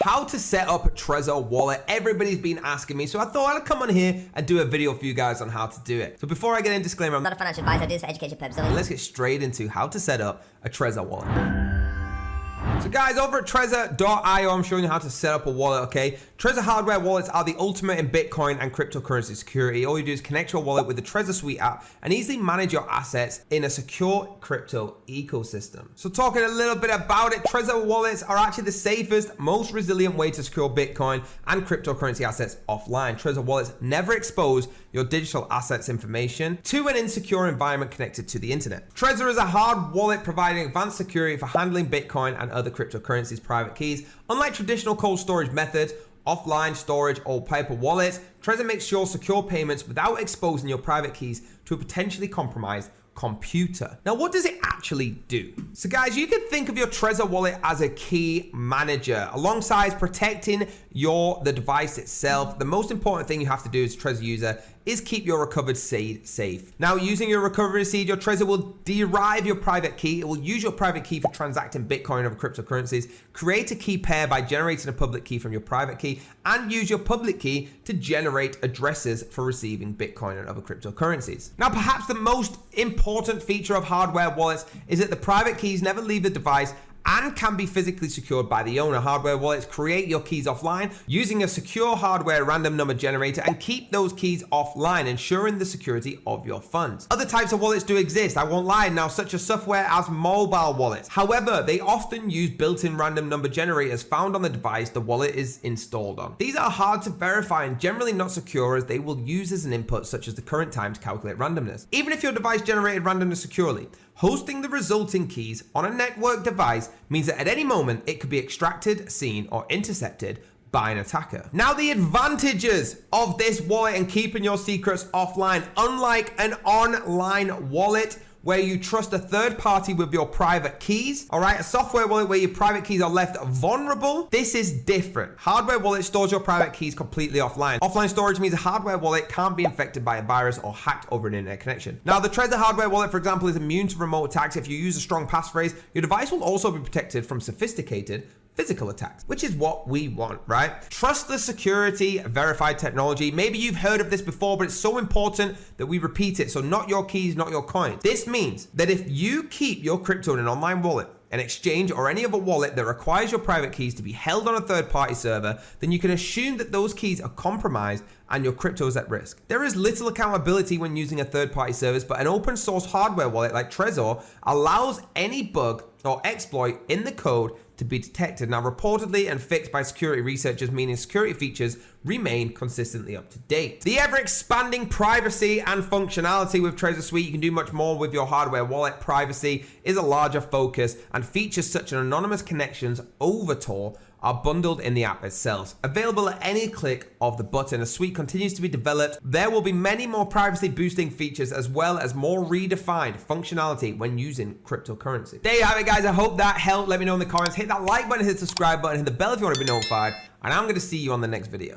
how to set up a Trezor wallet. Everybody's been asking me, so I thought I'd come on here and do a video for you guys on how to do it. So before I get in, disclaimer, I'm not a financial advisor, I do this for education purposes only. Let's get straight into how to set up a Trezor wallet. So guys, over at Trezor.io, I'm showing you how to set up a wallet, okay? Trezor hardware wallets are the ultimate in Bitcoin and cryptocurrency security. All you do is connect your wallet with the Trezor Suite app and easily manage your assets in a secure crypto ecosystem. So talking a little bit about it, Trezor wallets are actually the safest, most resilient way to secure Bitcoin and cryptocurrency assets offline. Trezor wallets never expose your digital assets information to an insecure environment connected to the internet. Trezor is a hard wallet providing advanced security for handling Bitcoin and other cryptocurrencies private keys. Unlike traditional cold storage methods, offline storage or paper wallets, Trezor makes sure secure payments without exposing your private keys to a potentially compromised computer. Now, what does it actually do? So guys, you can think of your Trezor wallet as a key manager. Alongside protecting the device itself, the most important thing you have to do as a Trezor user is keep your recovered seed safe. Now, using your recovery seed, your Trezor will derive your private key. It will use your private key for transacting Bitcoin over cryptocurrencies, create a key pair by generating a public key from your private key, and use your public key to generate addresses for receiving Bitcoin and other cryptocurrencies. Now, perhaps the most important feature of hardware wallets is that the private keys never leave the device and can be physically secured by the owner. Hardware wallets create your keys offline using a secure hardware random number generator and keep those keys offline, ensuring the security of your funds. Other types of wallets do exist, I won't lie now, such as software as mobile wallets. However, they often use built-in random number generators found on the device the wallet is installed on. These are hard to verify and generally not secure, as they will use as an input such as the current time to calculate randomness. Even if your device generated randomness securely, hosting the resulting keys on a network device means that at any moment it could be extracted, seen, or intercepted by an attacker. Now, the advantages of this wallet and keeping your secrets offline: unlike an online wallet where you trust a third party with your private keys, all right, a software wallet where your private keys are left vulnerable, this is different. Hardware wallet stores your private keys completely offline. Offline storage means a hardware wallet can't be infected by a virus or hacked over an internet connection. Now, the Trezor hardware wallet, for example, is immune to remote attacks. If you use a strong passphrase, your device will also be protected from sophisticated physical attacks, which is what we want, right? Trust the security verified technology. Maybe you've heard of this before, but it's so important that we repeat it. So not your keys, not your coins. This means that if you keep your crypto in an online wallet, an exchange, or any other wallet that requires your private keys to be held on a third-party server, then you can assume that those keys are compromised and your crypto is at risk. There is little accountability when using a third-party service, but an open source hardware wallet like Trezor allows any bug or exploit in the code to be detected. Now, reportedly and fixed by security researchers, meaning security features remain consistently up to date. The ever-expanding privacy and functionality with Trezor Suite, you can do much more with your hardware wallet. Privacy is a larger focus, and features such as anonymous connections over Tor are bundled in the app itself. Available at any click of the button, a suite continues to be developed. There will be many more privacy boosting features as well as more redefined functionality when using cryptocurrency. There you have it, guys. I hope that helped. Let me know in the comments. Hit that like button, hit the subscribe button, hit the bell if you want to be notified. And I'm going to see you on the next video.